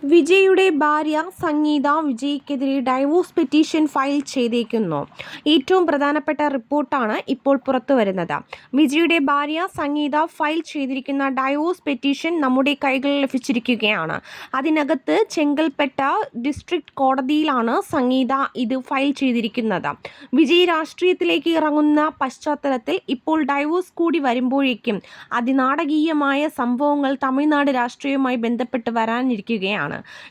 വിജയുടെ ഭാര്യ സംഗീത വിജയ്ക്കെതിരെ divorce petition file ചെയ്തേക്കുന്നു. ഏറ്റവും പ്രധാനപ്പെട്ട റിപ്പോർട്ടാണ് ഇപ്പോൾ പുറത്തുവരുന്നത്. വിജയുടെ ഭാര്യ സംഗീത ഫയൽ ചെയ്തിരിക്കുന്ന ഡൈവോഴ്സ് പെറ്റീഷൻ നമ്മുടെ കൈകളിൽ ലഭിച്ചിരിക്കുകയാണ്. അതിനകത്ത് ചെങ്കൽപ്പെട്ട ഡിസ്ട്രിക്ട് കോടതിയിലാണ് സംഗീത ഇത് ഫയൽ ചെയ്തിരിക്കുന്നത്. വിജയ് രാഷ്ട്രീയത്തിലേക്ക് ഇറങ്ങുന്ന പശ്ചാത്തലത്തിൽ ഇപ്പോൾ ഡൈവോഴ്സ് കൂടി വരുമ്പോഴേക്കും അതിനാടകീയമായ സംഭവങ്ങൾ തമിഴ്നാട് രാഷ്ട്രീയവുമായി ബന്ധപ്പെട്ട് വരാനിരിക്കുകയാണ്.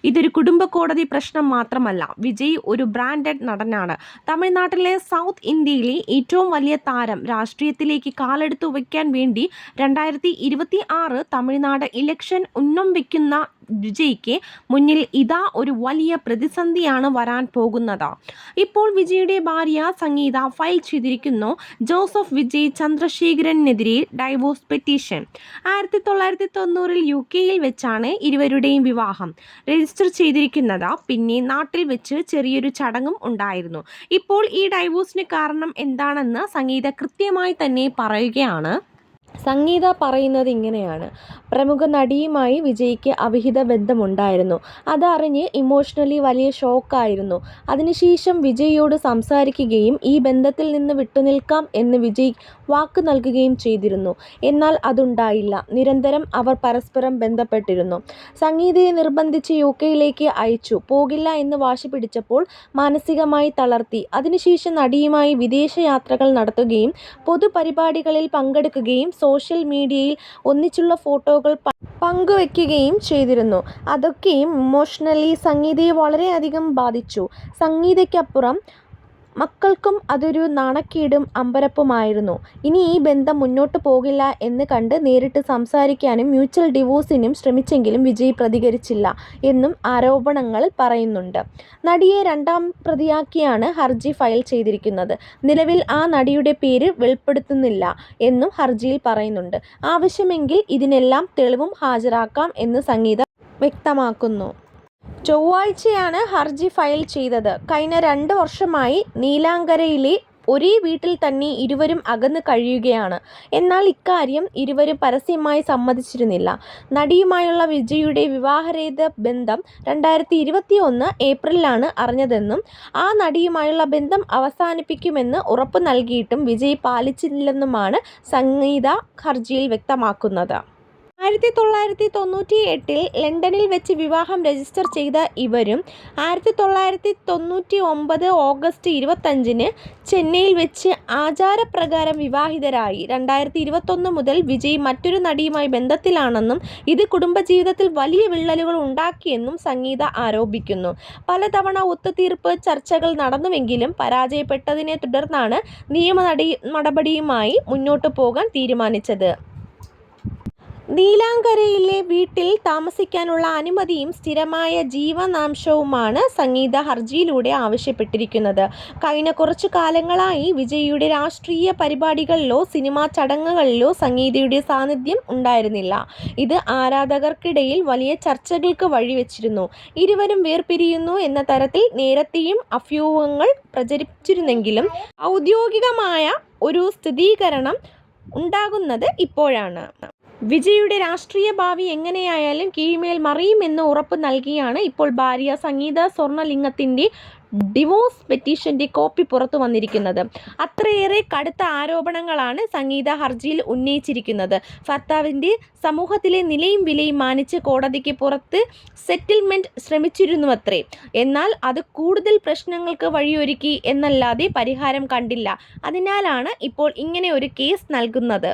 ഇതൊരു കുടുംബ കോടതി പ്രശ്നം മാത്രമല്ല. വിജയ് ഒരു ബ്രാൻഡഡ് നടനാണ്. തമിഴ്നാട്ടിലെ സൗത്ത് ഇന്ത്യയിലെ ഏറ്റവും വലിയ താരം രാഷ്ട്രീയത്തിലേക്ക് കാലെടുത്തു വയ്ക്കാൻ വേണ്ടി 2026 തമിഴ്നാട് ഇലക്ഷൻ ഉന്നം വയ്ക്കുന്ന വിജയ്ക്ക് മുന്നിൽ ഇതാ ഒരു വലിയ പ്രതിസന്ധിയാണ് വരാൻ പോകുന്നത്. ഇപ്പോൾ വിജയുടെ ഭാര്യ സംഗീത ഫയൽ ചെയ്തിരിക്കുന്നു ജോസഫ് വിജയ് ചന്ദ്രശേഖരനെതിരെ ഡൈവോഴ്സ് പെറ്റീഷൻ. 1990 UK-യിൽ വെച്ചാണ് ഇരുവരുടെയും വിവാഹം രജിസ്റ്റർ ചെയ്തിരിക്കുന്നത്. പിന്നെ നാട്ടിൽ വെച്ച് ചെറിയൊരു ചടങ്ങും ഉണ്ടായിരുന്നു. ഇപ്പോൾ ഈ ഡൈവോഴ്സിന് കാരണം എന്താണെന്ന് സംഗീത കൃത്യമായി തന്നെ പറയുകയാണ്. സംഗീത പറയുന്നത് ഇങ്ങനെയാണ്: പ്രമുഖ നടിയുമായി വിജയ്ക്ക് അവിഹിത ബന്ധമുണ്ടായിരുന്നു. അതറിഞ്ഞ് ഇമോഷണലി വലിയ ഷോക്കായിരുന്നു. അതിനുശേഷം വിജയിയോട് സംസാരിക്കുകയും ഈ ബന്ധത്തിൽ നിന്ന് വിട്ടുനിൽക്കാം എന്ന് വിജയ് വാക്ക് നൽകുകയും ചെയ്തിരുന്നു. എന്നാൽ അതുണ്ടായില്ല. നിരന്തരം അവർ പരസ്പരം ബന്ധപ്പെട്ടിരുന്നു. സംഗീതയെ നിർബന്ധിച്ച് UK-യിലേക്ക് അയച്ചു. പോകില്ല എന്ന് വാശി പിടിച്ചപ്പോൾ മാനസികമായി തളർത്തി. അതിനുശേഷം നടിയുമായി വിദേശയാത്രകൾ നടത്തുകയും പൊതുപരിപാടികളിൽ പങ്കെടുക്കുകയും സോഷ്യൽ മീഡിയയിൽ ഒന്നിച്ചുള്ള ഫോട്ടോകൾ പങ്കുവയ്ക്കുകയും ചെയ്തിരുന്നു. അതൊക്കെയും ഇമോഷണലി സംഗീതയെ വളരെയധികം ബാധിച്ചു. സംഗീതയ്ക്കപ്പുറം മക്കൾക്കും അതൊരു നാണക്കേടും അമ്പരപ്പുമായിരുന്നു. ഇനി ഈ ബന്ധം മുന്നോട്ട് പോകില്ല എന്ന് കണ്ട് നേരിട്ട് സംസാരിക്കാനും മ്യൂച്വൽ ഡിവോഴ്സിനും ശ്രമിച്ചെങ്കിലും വിജയ് പ്രതികരിച്ചില്ല എന്നും ആരോപണങ്ങൾ പറയുന്നുണ്ട്. നടിയെ രണ്ടാം പ്രതിയാക്കിയാണ് ഹർജി ഫയൽ ചെയ്തിരിക്കുന്നത്. നിലവിൽ ആ നടിയുടെ പേര് വെളിപ്പെടുത്തുന്നില്ല എന്നും ഹർജിയിൽ പറയുന്നുണ്ട്. ആവശ്യമെങ്കിൽ ഇതിനെല്ലാം തെളിവും ഹാജരാക്കാം എന്ന് സംഗീത വ്യക്തമാക്കുന്നു. ചൊവ്വാഴ്ചയാണ് ഹർജി ഫയൽ ചെയ്തത്. കഴിഞ്ഞ 2 വർഷമായി നീലാങ്കരയിലെ ഒരേ വീട്ടിൽ തന്നെ ഇരുവരും അകന്ന് കഴിയുകയാണ്. എന്നാൽ ഇക്കാര്യം ഇരുവരും പരസ്യമായി സമ്മതിച്ചിരുന്നില്ല. നടിയുമായുള്ള വിജയുടെ വിവാഹരഹിത ബന്ധം 2021 ഏപ്രിലാണ് അറിഞ്ഞതെന്നും ആ നടിയുമായുള്ള ബന്ധം അവസാനിപ്പിക്കുമെന്ന് ഉറപ്പ് നൽകിയിട്ടും വിജയ് പാലിച്ചില്ലെന്നുമാണ് സംഗീത ഹർജിയിൽ വ്യക്തമാക്കുന്നത്. 1998 ലണ്ടനിൽ വെച്ച് വിവാഹം രജിസ്റ്റർ ചെയ്ത ഇവരും 1999 ഓഗസ്റ്റ് 25 ചെന്നൈയിൽ വെച്ച് ആചാരപ്രകാരം വിവാഹിതരായി. 2021 മുതൽ വിജയ് മറ്റൊരു നടിയുമായി ബന്ധത്തിലാണെന്നും ഇത് കുടുംബജീവിതത്തിൽ വലിയ വിള്ളലുകൾ ഉണ്ടാക്കിയെന്നും സംഗീത ആരോപിക്കുന്നു. പലതവണ ഒത്തുതീർപ്പ് ചർച്ചകൾ നടന്നുവെങ്കിലും പരാജയപ്പെട്ടതിനെ തുടർന്നാണ് നിയമ നടപടിയുമായി മുന്നോട്ടു പോകാൻ തീരുമാനിച്ചത്. നീലാങ്കരയിലെ വീട്ടിൽ താമസിക്കാനുള്ള അനുമതിയും സ്ഥിരമായ ജീവനാംശവുമാണ് സംഗീത ഹർജിയിലൂടെ ആവശ്യപ്പെട്ടിരിക്കുന്നത്. കഴിഞ്ഞ കുറച്ചു കാലങ്ങളായി വിജയിയുടെ രാഷ്ട്രീയ പരിപാടികളിലോ സിനിമാ ചടങ്ങുകളിലോ സംഗീതയുടെ സാന്നിധ്യം ഉണ്ടായിരുന്നില്ല. ഇത് ആരാധകർക്കിടയിൽ വലിയ ചർച്ചകൾക്ക് വഴിവെച്ചിരുന്നു. ഇരുവരും വേർപിരിയുന്നു എന്ന തരത്തിൽ നേരത്തെയും അഭ്യൂഹങ്ങൾ പ്രചരിച്ചിരുന്നെങ്കിലും ഔദ്യോഗികമായ ഒരു സ്ഥിരീകരണം ഉണ്ടാകുന്നത് ഇപ്പോഴാണ്. വിജയുടെ രാഷ്ട്രീയ ഭാവി എങ്ങനെയായാലും കീഴ്മേൽ മറിയുമെന്ന് ഉറപ്പ് നൽകിയാണ് ഇപ്പോൾ ഭാര്യ സംഗീത സ്വർണ്ണലിംഗത്തിൻ്റെ ഡിവോഴ്സ് പെറ്റീഷൻ്റെ കോപ്പി പുറത്തു വന്നിരിക്കുന്നത്. അത്രയേറെ കടുത്ത ആരോപണങ്ങളാണ് സംഗീത ഹർജിയിൽ ഉന്നയിച്ചിരിക്കുന്നത്. ഭർത്താവിൻ്റെ സമൂഹത്തിലെ നിലയും വിലയും മാനിച്ച് കോടതിക്ക് പുറത്ത് സെറ്റിൽമെൻറ്റ് ശ്രമിച്ചിരുന്നുവത്രേ. എന്നാൽ അത് കൂടുതൽ പ്രശ്നങ്ങൾക്ക് വഴിയൊരുക്കി എന്നല്ലാതെ പരിഹാരം കണ്ടില്ല. അതിനാലാണ് ഇപ്പോൾ ഇങ്ങനെ ഒരു കേസ് നൽകുന്നത്.